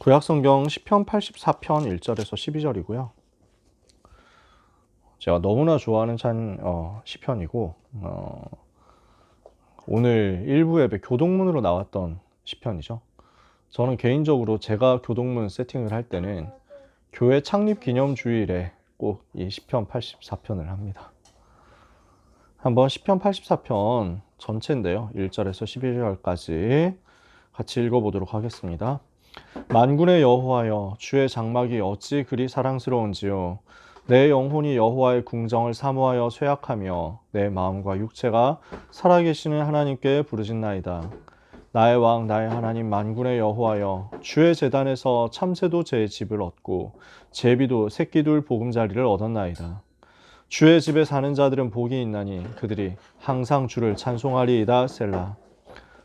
구약성경 시편 84편 1절에서 12절이고요. 제가 너무나 좋아하는 시편이고 오늘 일부 예배 교동문으로 나왔던 시편이죠. 저는 개인적으로 제가 교동문 세팅을 할 때는 교회 창립 기념 주일에 꼭 이 시편 84편을 합니다. 한번 시편 84편 전체인데요. 1절에서 11절까지 같이 읽어보도록 하겠습니다. 만군의 여호와여, 주의 장막이 어찌 그리 사랑스러운지요. 내 영혼이 여호와의 궁정을 사모하여 쇠약하며 내 마음과 육체가 살아계시는 하나님께 부르짖나이다. 나의 왕 나의 하나님 만군의 여호와여, 주의 제단에서 참새도 제 집을 얻고 제비도 새끼둘 보금자리를 얻었나이다. 주의 집에 사는 자들은 복이 있나니 그들이 항상 주를 찬송하리이다. 셀라.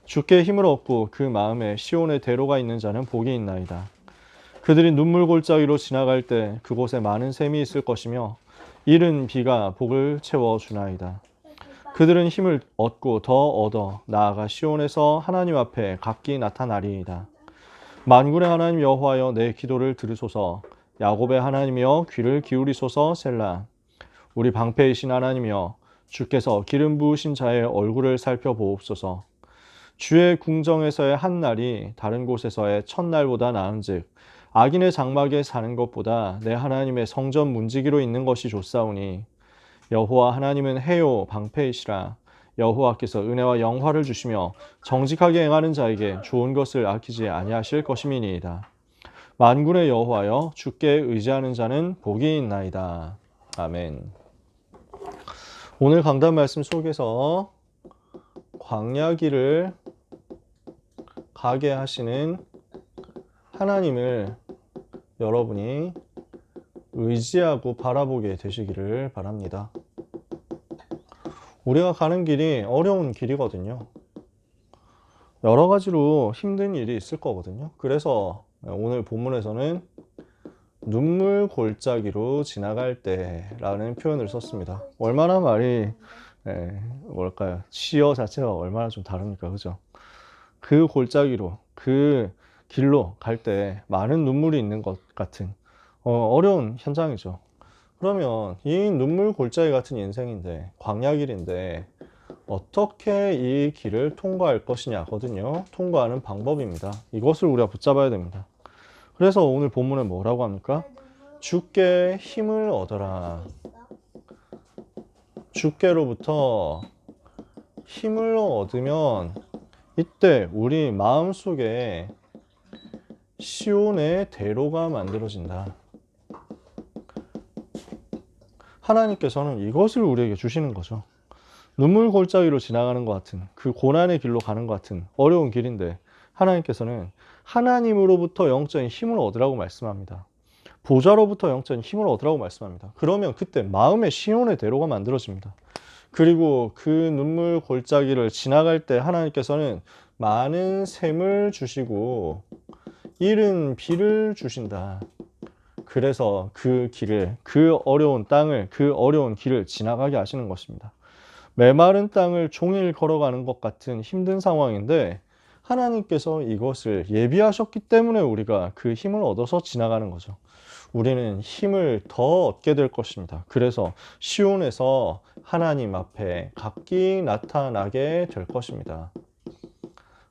주께 힘을 얻고 그 마음에 시온의 대로가 있는 자는 복이 있나이다. 그들이 눈물 골짜기로 지나갈 때 그곳에 많은 샘이 있을 것이며 이른 비가 복을 채워주나이다. 그들은 힘을 얻고 더 얻어 나아가 시온에서 하나님 앞에 각기 나타나리이다. 만군의 하나님 여호와여, 내 기도를 들으소서. 야곱의 하나님이여, 귀를 기울이소서. 셀라. 우리 방패이신 하나님이여, 주께서 기름 부으신 자의 얼굴을 살펴보옵소서. 주의 궁정에서의 한 날이 다른 곳에서의 첫날보다 나은즉 악인의 장막에 사는 것보다 내 하나님의 성전 문지기로 있는 것이 좋사오니 여호와 하나님은 해요 방패이시라. 여호와께서 은혜와 영화를 주시며 정직하게 행하는 자에게 좋은 것을 아끼지 아니하실 것임이니이다. 만군의 여호와여, 주께 의지하는 자는 복이 있나이다. 아멘. 오늘 강단 말씀 속에서 광야길을 가게 하시는 하나님을 여러분이 의지하고 바라보게 되시기를 바랍니다. 우리가 가는 길이 어려운 길이거든요. 여러 가지로 힘든 일이 있을 거거든요. 그래서 오늘 본문에서는 눈물 골짜기로 지나갈 때라는 표현을 썼습니다. 얼마나 말이 시어 자체가 얼마나 좀 다릅니까? 그죠? 그 골짜기로, 그 길로 갈 때 많은 눈물이 있는 것 같은 어려운 현장이죠. 그러면 이 눈물 골짜기 같은 인생인데, 광야길인데 어떻게 이 길을 통과할 것이냐거든요. 통과하는 방법입니다. 이것을 우리가 붙잡아야 됩니다. 그래서 오늘 본문은 뭐라고 합니까? 주께 힘을 얻어라. 주께로부터 힘을 얻으면 이때 우리 마음속에 시온의 대로가 만들어진다. 하나님께서는 이것을 우리에게 주시는 거죠. 눈물 골짜기로 지나가는 것 같은, 그 고난의 길로 가는 것 같은 어려운 길인데 하나님께서는 하나님으로부터 영적인 힘을 얻으라고 말씀합니다. 보좌로부터 영적인 힘을 얻으라고 말씀합니다. 그러면 그때 마음의 시온의 대로가 만들어집니다. 그리고 그 눈물 골짜기를 지나갈 때 하나님께서는 많은 샘을 주시고 이른 비를 주신다. 그래서 그 길을, 그 어려운 땅을, 그 어려운 길을 지나가게 하시는 것입니다. 메마른 땅을 종일 걸어가는 것 같은 힘든 상황인데 하나님께서 이것을 예비하셨기 때문에 우리가 그 힘을 얻어서 지나가는 거죠. 우리는 힘을 더 얻게 될 것입니다. 그래서 시온에서 하나님 앞에 각기 나타나게 될 것입니다.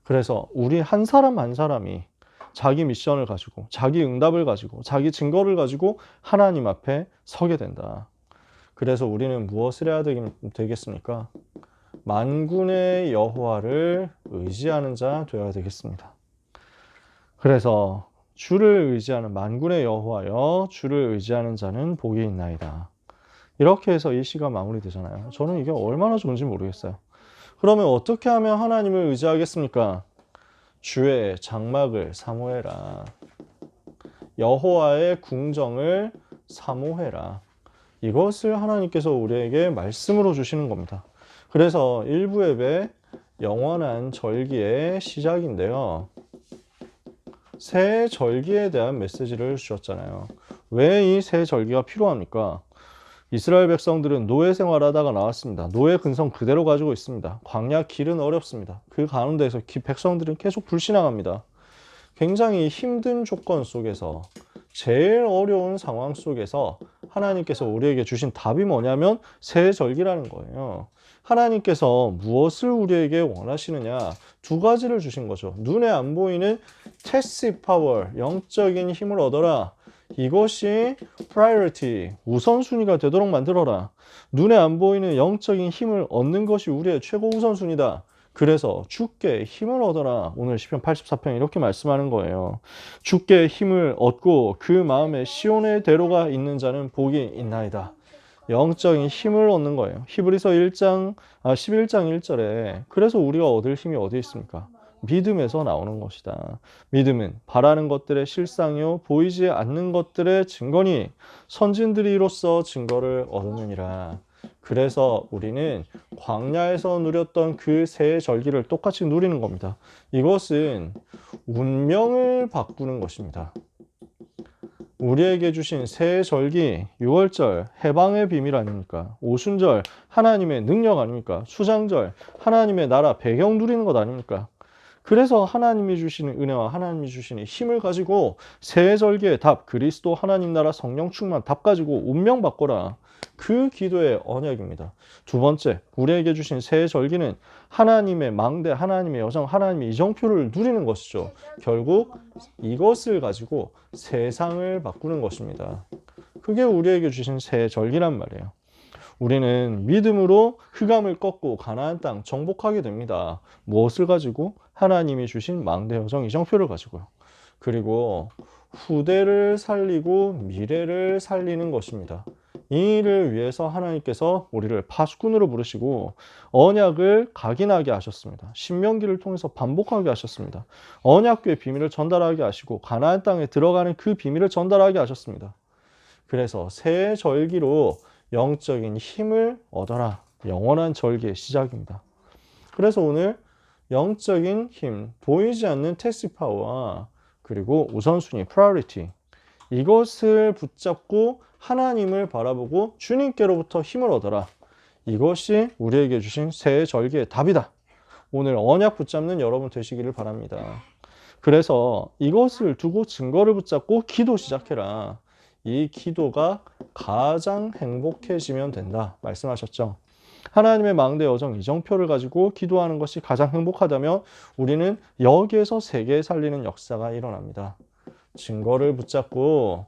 그래서 우리 한 사람 한 사람이 자기 미션을 가지고, 자기 응답을 가지고, 자기 증거를 가지고 하나님 앞에 서게 된다. 그래서 우리는 무엇을 해야 되겠습니까? 만군의 여호와를 의지하는 자 되어야 되겠습니다. 그래서 주를 의지하는 만군의 여호와여, 주를 의지하는 자는 복이 있나이다. 이렇게 해서 이 시가 마무리되잖아요. 저는 이게 얼마나 좋은지 모르겠어요. 그러면 어떻게 하면 하나님을 의지하겠습니까? 주의 장막을 사모해라. 여호와의 궁정을 사모해라. 이것을 하나님께서 우리에게 말씀으로 주시는 겁니다. 그래서 일부 예배 영원한 절기의 시작인데요. 새 절기에 대한 메시지를 주셨잖아요. 왜 이 새 절기가 필요합니까? 이스라엘 백성들은 노예 생활하다가 나왔습니다. 노예 근성 그대로 가지고 있습니다. 광야 길은 어렵습니다. 그 가운데서 백성들은 계속 불신앙합니다. 굉장히 힘든 조건 속에서 제일 어려운 상황 속에서 하나님께서 우리에게 주신 답이 뭐냐면 새 절기라는 거예요. 하나님께서 무엇을 우리에게 원하시느냐 두 가지를 주신 거죠. 눈에 안 보이는 테시 파워, 영적인 힘을 얻어라. 이것이 priority, 우선순위가 되도록 만들어라. 눈에 안 보이는 영적인 힘을 얻는 것이 우리의 최고 우선순위다. 그래서 주께 힘을 얻어라. 오늘 시편 84편 이렇게 말씀하는 거예요. 주께 힘을 얻고 그 마음에 시온의 대로가 있는 자는 복이 있나이다. 영적인 힘을 얻는 거예요. 히브리서 11장 1절에 그래서 우리가 얻을 힘이 어디 있습니까? 믿음에서 나오는 것이다. 믿음은 바라는 것들의 실상이요 보이지 않는 것들의 증거니 선진들이 이로써 증거를 얻느니라. 그래서 우리는 광야에서 누렸던 그 새 절기를 똑같이 누리는 겁니다. 이것은 운명을 바꾸는 것입니다. 우리에게 주신 새 절기, 6월절 해방의 비밀 아닙니까? 오순절 하나님의 능력 아닙니까? 수장절 하나님의 나라 배경 누리는 것 아닙니까? 그래서 하나님이 주시는 은혜와 하나님이 주시는 힘을 가지고 새 절기의 답, 그리스도 하나님 나라 성령 충만 답 가지고 운명 바꿔라. 그 기도의 언약입니다. 두 번째, 우리에게 주신 새 절기는 하나님의 망대, 하나님의 여정, 하나님의 이정표를 누리는 것이죠. 결국 이것을 가지고 세상을 바꾸는 것입니다. 그게 우리에게 주신 새 절기란 말이에요. 우리는 믿음으로 흑암을 꺾고 가나안 땅 정복하게 됩니다. 무엇을 가지고? 하나님이 주신 망대 여정 이정표를 가지고요. 그리고 후대를 살리고 미래를 살리는 것입니다. 이 일을 위해서 하나님께서 우리를 파수꾼으로 부르시고 언약을 각인하게 하셨습니다. 신명기를 통해서 반복하게 하셨습니다. 언약궤의 비밀을 전달하게 하시고 가나안 땅에 들어가는 그 비밀을 전달하게 하셨습니다. 그래서 새 절기로 영적인 힘을 얻어라. 영원한 절기의 시작입니다. 그래서 오늘 영적인 힘, 보이지 않는 테스트 파워와 그리고 우선순위, priority 이것을 붙잡고 하나님을 바라보고 주님께로부터 힘을 얻어라. 이것이 우리에게 주신 새 절기의 답이다. 오늘 언약 붙잡는 여러분 되시기를 바랍니다. 그래서 이것을 두고 증거를 붙잡고 기도 시작해라. 이 기도가 가장 행복해지면 된다 말씀하셨죠. 하나님의 망대 여정 이정표를 가지고 기도하는 것이 가장 행복하다면 우리는 여기에서 세계 살리는 역사가 일어납니다. 증거를 붙잡고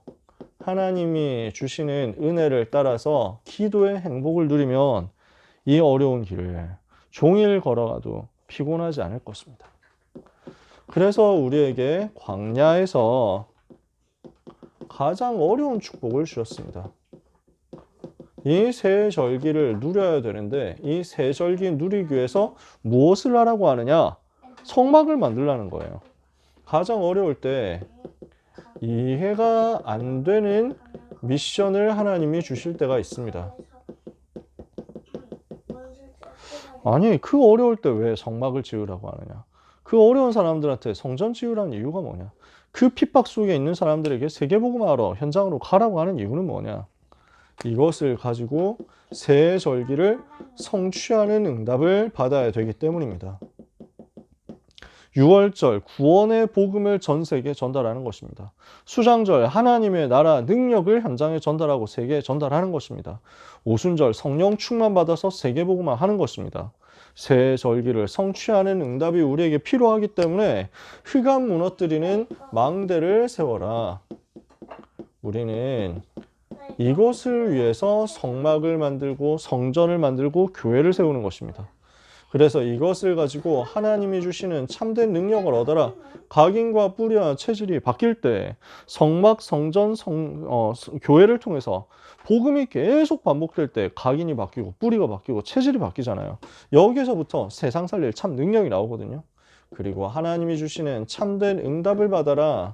하나님이 주시는 은혜를 따라서 기도의 행복을 누리면 이 어려운 길을 종일 걸어가도 피곤하지 않을 것입니다. 그래서 우리에게 광야에서 가장 어려운 축복을 주셨습니다. 이 새 절기를 누려야 되는데 이 새 절기 누리기 위해서 무엇을 하라고 하느냐? 성막을 만들라는 거예요. 가장 어려울 때 이해가 안 되는 미션을 하나님이 주실 때가 있습니다. 아니, 그 어려울 때 왜 성막을 지으라고 하느냐? 그 어려운 사람들한테 성전 지으라는 이유가 뭐냐? 그 핍박 속에 있는 사람들에게 세계복음하러 현장으로 가라고 하는 이유는 뭐냐? 이것을 가지고 새 절기를 성취하는 응답을 받아야 되기 때문입니다. 6월절 구원의 복음을 전 세계에 전달하는 것입니다. 수장절 하나님의 나라 능력을 현장에 전달하고 세계에 전달하는 것입니다. 오순절 성령 충만 받아서 세계복음화 하는 것입니다. 새 절기를 성취하는 응답이 우리에게 필요하기 때문에 흑암 무너뜨리는 망대를 세워라. 우리는 이것을 위해서 성막을 만들고 성전을 만들고 교회를 세우는 것입니다. 그래서 이것을 가지고 하나님이 주시는 참된 능력을 얻어라. 각인과 뿌리와 체질이 바뀔 때 성막, 성전, 교회를 통해서 복음이 계속 반복될 때 각인이 바뀌고 뿌리가 바뀌고 체질이 바뀌잖아요. 여기서부터 세상 살릴 참 능력이 나오거든요. 그리고 하나님이 주시는 참된 응답을 받아라.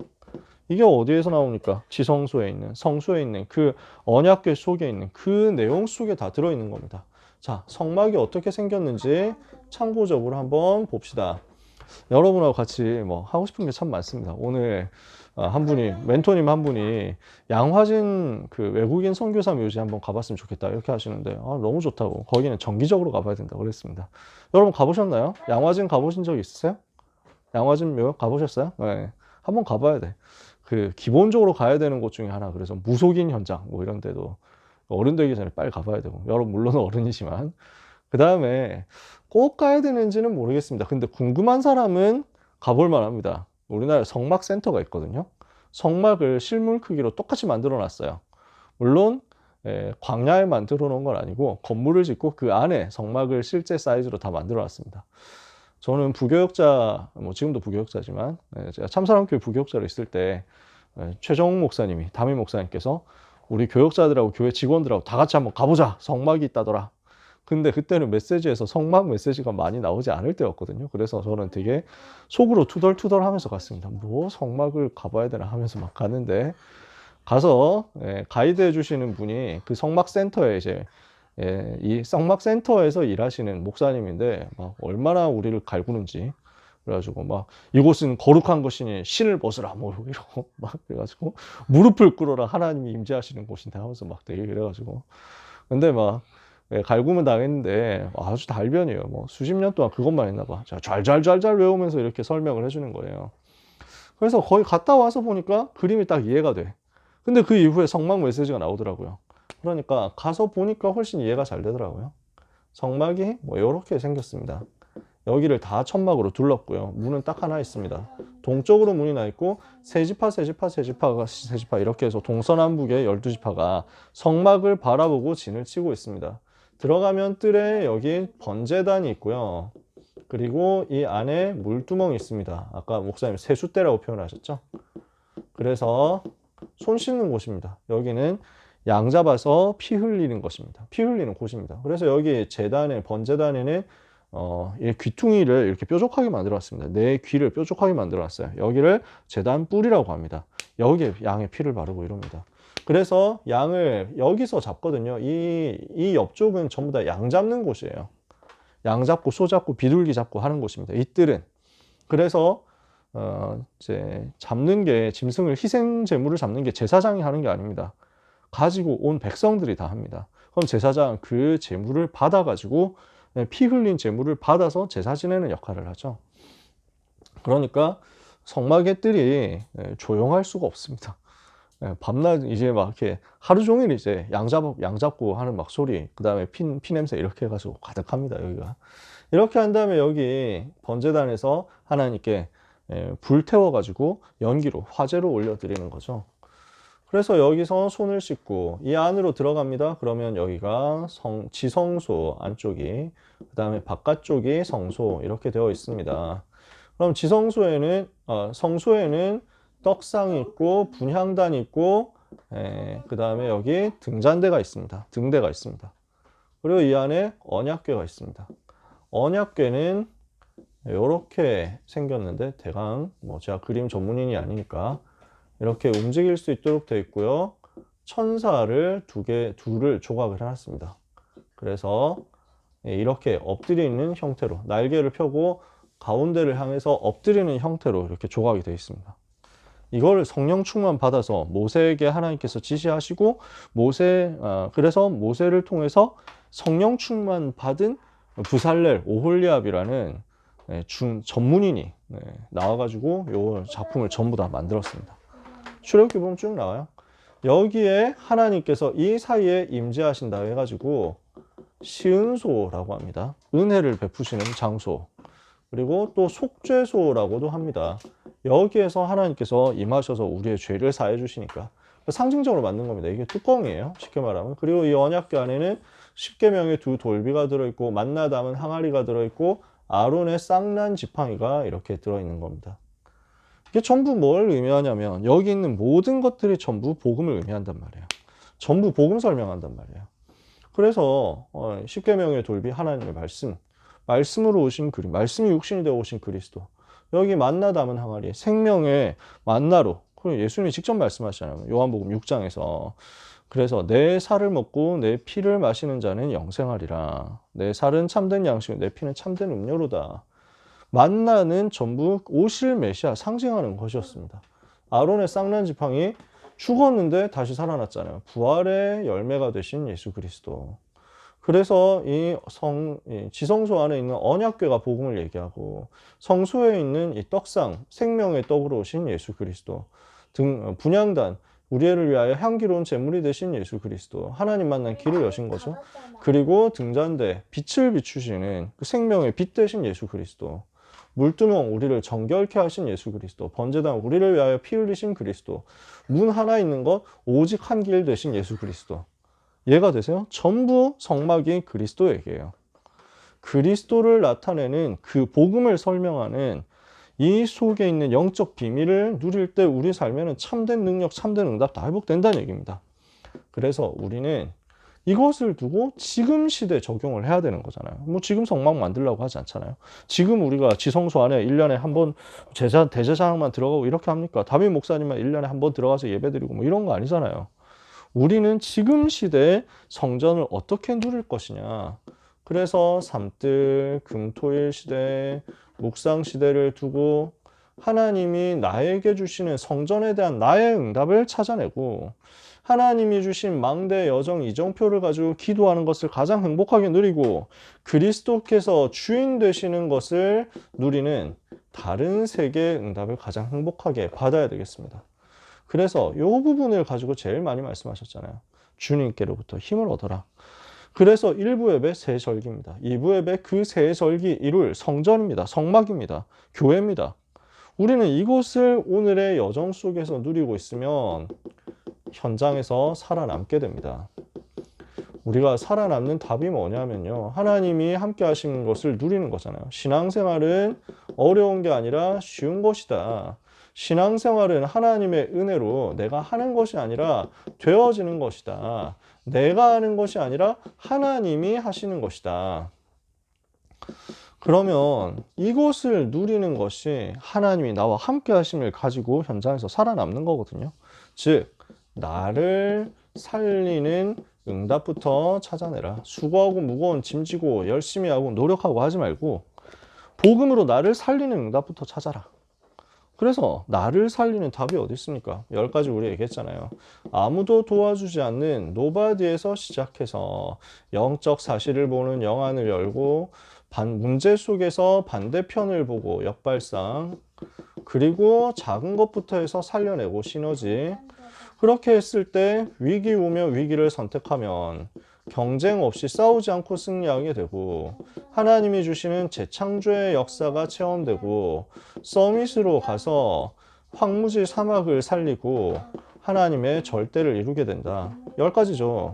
이게 어디에서 나옵니까? 지성소에 있는, 성소에 있는 그 언약궤 속에 있는 그 내용 속에 다 들어있는 겁니다. 자, 성막이 어떻게 생겼는지 참고적으로 한번 봅시다. 여러분하고 같이 뭐 하고 싶은 게 참 많습니다. 오늘 한 분이, 멘토님 한 분이 양화진 그 외국인 선교사 묘지 한번 가봤으면 좋겠다 이렇게 하시는데 너무 좋다고, 거기는 정기적으로 가봐야 된다고 그랬습니다. 여러분 가보셨나요? 양화진 가보신 적 있으세요? 양화진 묘 가보셨어요? 네. 한번 가봐야 돼. 그 기본적으로 가야 되는 곳 중에 하나. 그래서 무속인 현장 뭐 이런 데도 어른 되기 전에 빨리 가봐야 되고, 여러분 물론 어른이지만 그 다음에 꼭 가야 되는지는 모르겠습니다. 근데 궁금한 사람은 가볼 만합니다. 우리나라에 성막센터가 있거든요. 성막을 실물 크기로 똑같이 만들어 놨어요. 물론 광야에 만들어 놓은 건 아니고 건물을 짓고 그 안에 성막을 실제 사이즈로 다 만들어 놨습니다. 저는 부교역자, 뭐 지금도 부교역자지만 제가 참사랑교회 부교역자로 있을 때 최정욱 목사님이, 담임 목사님께서 우리 교역자들하고 교회 직원들하고 다 같이 한번 가보자, 성막이 있다더라. 근데 그때는 메시지에서 성막 메시지가 많이 나오지 않을 때였거든요. 그래서 저는 되게 속으로 투덜투덜 하면서 갔습니다. 뭐 성막을 가봐야 되나 하면서 막 가는데, 가서 가이드 해주시는 분이 그 성막센터에 이제 이 성막센터에서 일하시는 목사님인데 막 얼마나 우리를 갈구는지, 그래가지고 막 이곳은 거룩한 것이니 신을 벗으라 뭐 이러고 막 그래가지고 무릎을 꿇어라 하나님이 임재하시는 곳인데 하면서 막 되게 그래가지고, 근데 막 갈구면 당했는데 아주 달변이에요. 뭐 수십 년 동안 그것만 했나 봐. 잘잘잘잘 외우면서 이렇게 설명을 해주는 거예요. 그래서 거기 갔다 와서 보니까 그림이 딱 이해가 돼. 근데 그 이후에 성막 메시지가 나오더라고요. 그러니까 가서 보니까 훨씬 이해가 잘 되더라고요. 성막이 뭐 이렇게 생겼습니다. 여기를 다 천막으로 둘렀고요. 문은 딱 하나 있습니다. 동쪽으로 문이 나 있고 세지파 이렇게 해서 동서남북의 12지파가 성막을 바라보고 진을 치고 있습니다. 들어가면 뜰에 여기 번제단이 있고요. 그리고 이 안에 물두멍이 있습니다. 아까 목사님 세숫대라고 표현하셨죠? 그래서 손 씻는 곳입니다. 여기는 양 잡아서 피 흘리는 것입니다. 피 흘리는 곳입니다. 그래서 여기 제단에, 번제단에는 이 귀퉁이를 이렇게 뾰족하게 만들어놨습니다. 내 귀를 뾰족하게 만들어놨어요. 여기를 제단 뿔이라고 합니다. 여기에 양의 피를 바르고 이럽니다. 그래서 양을 여기서 잡거든요. 이 옆쪽은 전부 다 양 잡는 곳이에요. 양 잡고 소 잡고 비둘기 잡고 하는 곳입니다. 이 뜰은. 그래서 이제 잡는 게, 짐승을 희생 제물을 잡는 게 제사장이 하는 게 아닙니다. 가지고 온 백성들이 다 합니다. 그럼 제사장 그 제물을 받아가지고 피 흘린 제물을 받아서 제사 지내는 역할을 하죠. 그러니까 성막의 뜰이 조용할 수가 없습니다. 밤낮 이제 막 이렇게 하루 종일 이제 양 잡고 하는 막 소리, 그 다음에 피 냄새 이렇게 해가지고 가득합니다. 여기가. 이렇게 한 다음에 여기 번제단에서 하나님께 불 태워가지고 연기로, 화제로 올려드리는 거죠. 그래서 여기서 손을 씻고 이 안으로 들어갑니다. 그러면 여기가 지성소 안쪽이, 그 다음에 바깥쪽이 성소 이렇게 되어 있습니다. 그럼 지성소에는, 성소에는 떡상이 있고 분향단이 있고, 그 다음에 여기 등잔대가 있습니다. 등대가 있습니다. 그리고 이 안에 언약궤가 있습니다. 언약궤는 이렇게 생겼는데, 대강 뭐 제가 그림 전문인이 아니니까 이렇게 움직일 수 있도록 되어 있고요. 천사를 둘을 조각을 해놨습니다. 그래서 이렇게 엎드리는 형태로, 날개를 펴고 가운데를 향해서 엎드리는 형태로 이렇게 조각이 되어 있습니다. 이걸 성령 충만 받아서 모세에게 하나님께서 지시하시고, 그래서 모세를 통해서 성령 충만 받은 부살렐 오홀리압이라는 전문인이 나와가지고 이 작품을 전부 다 만들었습니다. 출애굽기 보면 쭉 나와요. 여기에 하나님께서 이 사이에 임재하신다 해가지고 시은소라고 합니다. 은혜를 베푸시는 장소. 그리고 또 속죄소라고도 합니다. 여기에서 하나님께서 임하셔서 우리의 죄를 사해 주시니까 상징적으로 만든 겁니다. 이게 뚜껑이에요, 쉽게 말하면. 그리고 이 언약궤 안에는 십계명의 두 돌비가 들어있고 만나 담은 항아리가 들어있고 아론의 쌍난 지팡이가 이렇게 들어있는 겁니다. 이게 전부 뭘 의미하냐면, 여기 있는 모든 것들이 전부 복음을 의미한단 말이에요. 전부 복음 설명한단 말이에요. 그래서 십계명의 돌비, 하나님의 말씀으로 오신 그리스도, 말씀이 육신이 되어 오신 그리스도, 여기 만나 담은 항아리, 생명의 만나로, 그리고 예수님이 직접 말씀하시잖아요. 요한복음 6장에서. 그래서 내 살을 먹고 내 피를 마시는 자는 영생하리라. 내 살은 참된 양식이고 내 피는 참된 음료로다. 만나는 전부 오실 메시아 상징하는 것이었습니다. 아론의 쌍난 지팡이, 죽었는데 다시 살아났잖아요. 부활의 열매가 되신 예수 그리스도. 그래서 이 지성소 안에 있는 언약궤가 복음을 얘기하고 성소에 있는 이 떡상, 생명의 떡으로 오신 예수 그리스도 분향단, 우리를 위하여 향기로운 제물이 되신 예수 그리스도, 하나님 만난 길을 여신 거죠. 그리고 등잔대, 빛을 비추시는 그 생명의 빛 되신 예수 그리스도, 물두멍 우리를 정결케 하신 예수 그리스도, 번제단 우리를 위하여 피 흘리신 그리스도, 문 하나 있는 것 오직 한 길 되신 예수 그리스도. 이해가 되세요? 전부 성막이 그리스도 얘기예요. 그리스도를 나타내는 그 복음을 설명하는 이 속에 있는 영적 비밀을 누릴 때 우리 삶에는 참된 능력, 참된 응답 다 회복된다는 얘기입니다. 그래서 우리는 이것을 두고 지금 시대에 적용을 해야 되는 거잖아요. 뭐 지금 성막 만들려고 하지 않잖아요. 지금 우리가 지성소 안에 1년에 한 번 대제사장만 들어가고 이렇게 합니까? 담임 목사님만 1년에 한 번 들어가서 예배드리고 뭐 이런 거 아니잖아요. 우리는 지금 시대에 성전을 어떻게 누릴 것이냐. 그래서 삼뜰, 금토일 시대, 묵상 시대를 두고 하나님이 나에게 주시는 성전에 대한 나의 응답을 찾아내고 하나님이 주신 망대 여정 이정표를 가지고 기도하는 것을 가장 행복하게 누리고 그리스도께서 주인 되시는 것을 누리는 다른 세계의 응답을 가장 행복하게 받아야 되겠습니다. 그래서 이 부분을 가지고 제일 많이 말씀하셨잖아요. 주님께로부터 힘을 얻어라. 그래서 1부 예배 새 절기입니다. 2부 예배 그 새 절기 이룰 성전입니다. 성막입니다. 교회입니다. 우리는 이곳을 오늘의 여정 속에서 누리고 있으면 현장에서 살아남게 됩니다. 우리가 살아남는 답이 뭐냐면요. 하나님이 함께 하신 것을 누리는 거잖아요. 신앙생활은 어려운 게 아니라 쉬운 것이다. 신앙생활은 하나님의 은혜로 내가 하는 것이 아니라 되어지는 것이다. 내가 하는 것이 아니라 하나님이 하시는 것이다. 그러면 이것을 누리는 것이 하나님이 나와 함께 하심을 가지고 현장에서 살아남는 거거든요. 즉, 나를 살리는 응답부터 찾아내라. 수고하고 무거운 짐지고 열심히 하고 노력하고 하지 말고 복음으로 나를 살리는 응답부터 찾아라. 그래서 나를 살리는 답이 어디 있습니까? 10가지 우리 얘기했잖아요. 아무도 도와주지 않는 노바디에서 시작해서 영적 사실을 보는 영안을 열고 문제 속에서 반대편을 보고 역발상, 그리고 작은 것부터 해서 살려내고 시너지. 그렇게 했을 때 위기 오면 위기를 선택하면 경쟁 없이 싸우지 않고 승리하게 되고 하나님이 주시는 재창조의 역사가 체험되고 서밋으로 가서 황무지 사막을 살리고 하나님의 절대를 이루게 된다. 10가지죠.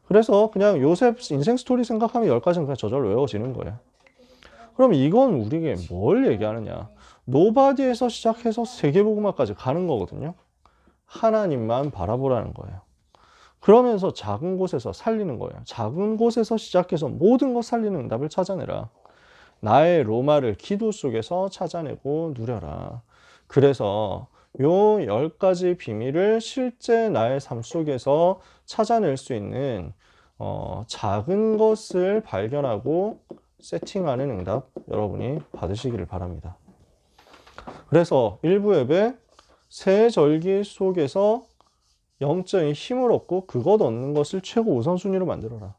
그래서 그냥 요셉 인생 스토리 생각하면 10가지는 그냥 저절로 외워지는 거예요. 그럼 이건 우리에게 뭘 얘기하느냐? 노바디에서 시작해서 세계복음화까지 가는 거거든요. 하나님만 바라보라는 거예요. 그러면서 작은 곳에서 살리는 거예요. 작은 곳에서 시작해서 모든 것 살리는 응답을 찾아내라. 나의 로마를 기도 속에서 찾아내고 누려라. 그래서 요 10가지 비밀을 실제 나의 삶 속에서 찾아낼 수 있는 작은 것을 발견하고 세팅하는 응답 여러분이 받으시기를 바랍니다. 그래서 1부 예배 새 절기 속에서 영적인 힘을 얻고 그것 얻는 것을 최고 우선순위로 만들어라.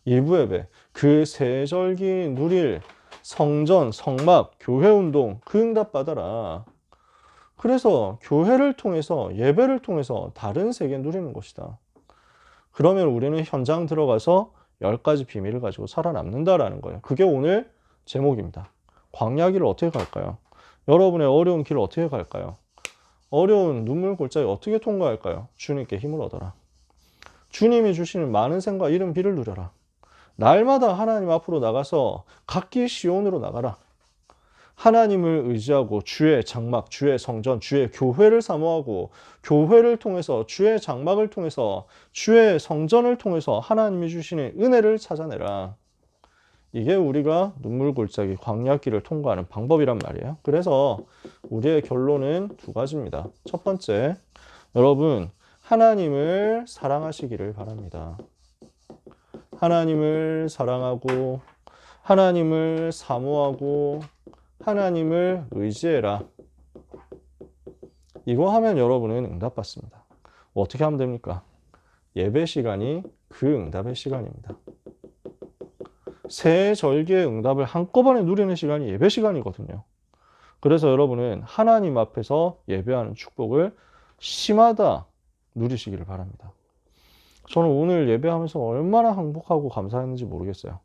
2부 예배 그 새 절기 누릴 성전, 성막, 교회 운동 그 응답 받아라. 그래서 교회를 통해서 예배를 통해서 다른 세계 누리는 것이다. 그러면 우리는 현장 들어가서 10가지 비밀을 가지고 살아남는다라는 거예요. 그게 오늘 제목입니다. 광야 길을 어떻게 갈까요? 여러분의 어려운 길을 어떻게 갈까요? 어려운 눈물 골짜기 어떻게 통과할까요? 주님께 힘을 얻어라. 주님이 주시는 많은 생과 이른 비를 누려라. 날마다 하나님 앞으로 나가서 각기 시온으로 나가라. 하나님을 의지하고 주의 장막, 주의 성전, 주의 교회를 사모하고 교회를 통해서 주의 장막을 통해서 주의 성전을 통해서 하나님이 주시는 은혜를 찾아내라. 이게 우리가 눈물 골짜기 광야길을 통과하는 방법이란 말이에요. 그래서 우리의 결론은 2가지입니다. 첫 번째, 여러분 하나님을 사랑하시기를 바랍니다. 하나님을 사랑하고 하나님을 사모하고 하나님을 의지해라. 이거 하면 여러분은 응답받습니다. 어떻게 하면 됩니까? 예배 시간이 그 응답의 시간입니다. 새 절기의 응답을 한꺼번에 누리는 시간이 예배 시간이거든요. 그래서 여러분은 하나님 앞에서 예배하는 축복을 심하다 누리시기를 바랍니다. 저는 오늘 예배하면서 얼마나 행복하고 감사했는지 모르겠어요.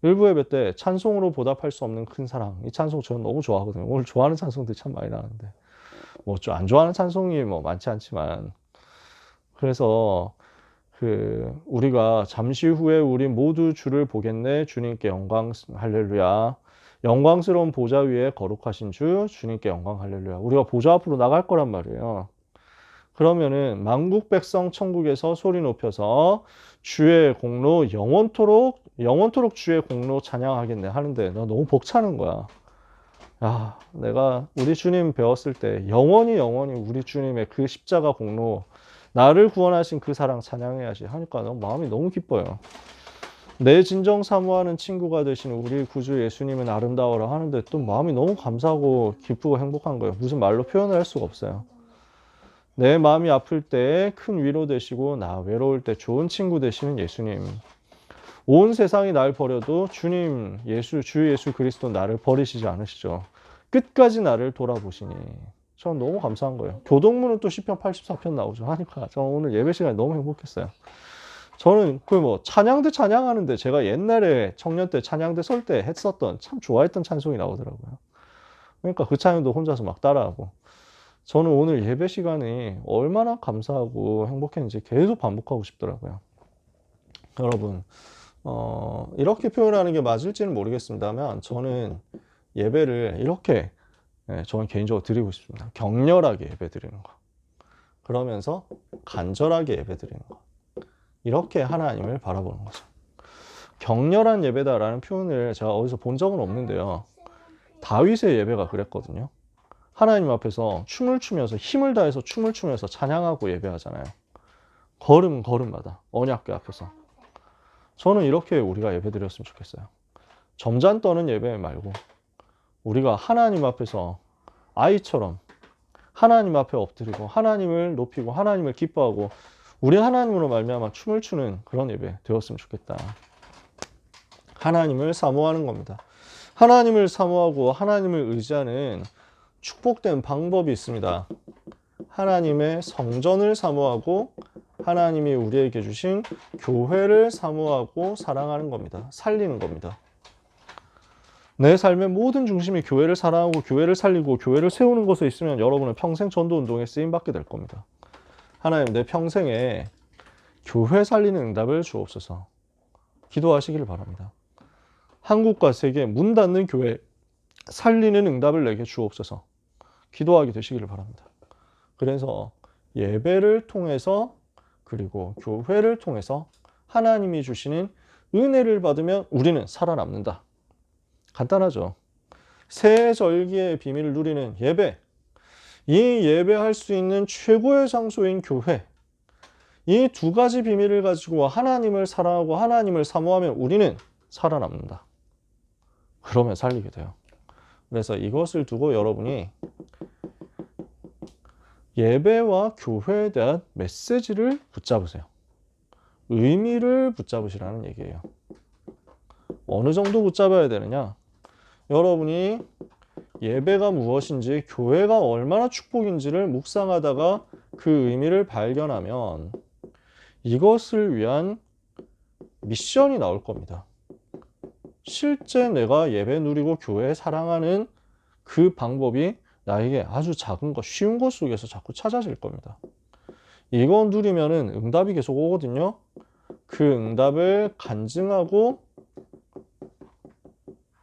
일부 예배 때 찬송으로 보답할 수 없는 큰 사랑. 이 찬송 저는 너무 좋아하거든요. 오늘 좋아하는 찬송들이 참 많이 나는데. 뭐 좀 안 좋아하는 찬송이 뭐 많지 않지만. 그래서 우리가 잠시 후에 우리 모두 주를 보겠네. 주님께 영광, 할렐루야. 영광스러운 보좌 위에 거룩하신 주, 주님께 영광, 할렐루야. 우리가 보좌 앞으로 나갈 거란 말이에요. 그러면은 만국 백성 천국에서 소리 높여서 주의 공로 영원토록 주의 공로 찬양하겠네 하는데 나 너무 벅차는 거야. 야, 내가 우리 주님 배웠을 때 영원히 우리 주님의 그 십자가 공로 나를 구원하신 그 사랑 찬양해야지 하니까 마음이 너무 기뻐요. 내 진정 사모하는 친구가 되신 우리 구주 예수님은 아름다워라 하는데 또 마음이 너무 감사하고 기쁘고 행복한 거예요. 무슨 말로 표현을 할 수가 없어요. 내 마음이 아플 때 큰 위로 되시고 나 외로울 때 좋은 친구 되시는 예수님. 온 세상이 날 버려도 주 예수 그리스도 나를 버리시지 않으시죠. 끝까지 나를 돌아보시니. 전 너무 감사한 거예요. 교동문은 또 시편 84편 나오죠. 하니까 저는 오늘 예배 시간이 너무 행복했어요. 저는 찬양대 찬양하는데 제가 옛날에 청년 때 찬양대 설 때 했었던 참 좋아했던 찬송이 나오더라고요. 그러니까 그 찬양도 혼자서 막 따라하고. 저는 오늘 예배 시간이 얼마나 감사하고 행복했는지 계속 반복하고 싶더라고요. 여러분, 이렇게 표현하는 게 맞을지는 모르겠습니다만 저는 예배를 이렇게 저는 개인적으로 드리고 싶습니다. 격렬하게 예배 드리는 거. 그러면서 간절하게 예배 드리는 거. 이렇게 하나님을 바라보는 거죠. 격렬한 예배다라는 표현을 제가 어디서 본 적은 없는데요. 다윗의 예배가 그랬거든요. 하나님 앞에서 춤을 추면서 힘을 다해서 춤을 추면서 찬양하고 예배하잖아요. 걸음마다 언약궤 앞에서. 저는 이렇게 우리가 예배 드렸으면 좋겠어요. 점잔 떠는 예배 말고 우리가 하나님 앞에서 아이처럼 하나님 앞에 엎드리고 하나님을 높이고 하나님을 기뻐하고 우리 하나님으로 말미암아 춤을 추는 그런 예배 되었으면 좋겠다. 하나님을 사모하는 겁니다. 하나님을 사모하고 하나님을 의지하는 축복된 방법이 있습니다. 하나님의 성전을 사모하고 하나님이 우리에게 주신 교회를 사모하고 사랑하는 겁니다. 살리는 겁니다. 내 삶의 모든 중심이 교회를 사랑하고 교회를 살리고 교회를 세우는 것에 있으면 여러분은 평생 전도운동에 쓰임받게 될 겁니다. 하나님, 내 평생에 교회 살리는 응답을 주옵소서. 기도하시기를 바랍니다. 한국과 세계 문 닫는 교회 살리는 응답을 내게 주옵소서. 기도하게 되시기를 바랍니다. 그래서 예배를 통해서 그리고 교회를 통해서 하나님이 주시는 은혜를 받으면 우리는 살아남는다. 간단하죠. 새 절기의 비밀을 누리는 예배. 이 예배할 수 있는 최고의 장소인 교회. 이 두 가지 비밀을 가지고 하나님을 사랑하고 하나님을 사모하면 우리는 살아남는다. 그러면 살리게 돼요. 그래서 이것을 두고 여러분이 예배와 교회에 대한 메시지를 붙잡으세요. 의미를 붙잡으시라는 얘기예요. 어느 정도 붙잡아야 되느냐? 여러분이 예배가 무엇인지, 교회가 얼마나 축복인지를 묵상하다가 그 의미를 발견하면 이것을 위한 미션이 나올 겁니다. 실제 내가 예배 누리고 교회 사랑하는 그 방법이 나에게 아주 작은 것, 쉬운 것 속에서 자꾸 찾아질 겁니다. 이거 누리면은 응답이 계속 오거든요. 그 응답을 간증하고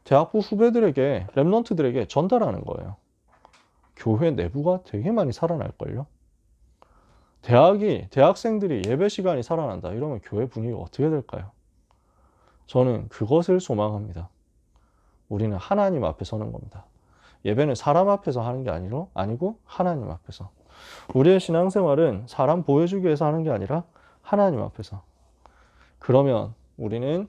대학부 후배들에게, 랩런트들에게 전달하는 거예요. 교회 내부가 되게 많이 살아날걸요. 대학생들이 예배 시간이 살아난다. 이러면 교회 분위기가 어떻게 될까요? 저는 그것을 소망합니다. 우리는 하나님 앞에 서는 겁니다. 예배는 사람 앞에서 하는 게 아니고 하나님 앞에서. 우리의 신앙생활은 사람 보여주기 위해서 하는 게 아니라 하나님 앞에서. 그러면 우리는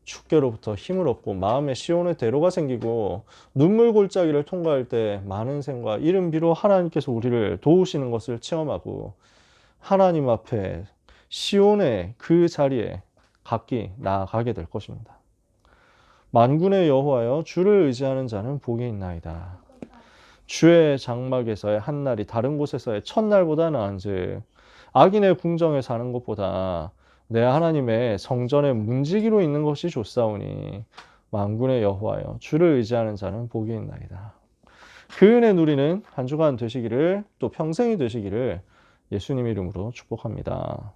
축계로부터 힘을 얻고 마음의 시온의 대로가 생기고 눈물 골짜기를 통과할 때 많은 샘과 이른 비로 하나님께서 우리를 도우시는 것을 체험하고 하나님 앞에 시온의 그 자리에 각기 나아가게 될 것입니다. 만군의 여호와여 주를 의지하는 자는 복이 있나이다. 주의 장막에서의 한 날이 다른 곳에서의 첫날보다 나은즉 악인의 궁정에 사는 것보다 내 하나님의 성전에 문지기로 있는 것이 좋사오니 만군의 여호와여 주를 의지하는 자는 복이 있나이다. 그 은혜 누리는 한 주간 되시기를, 또 평생이 되시기를 예수님 이름으로 축복합니다.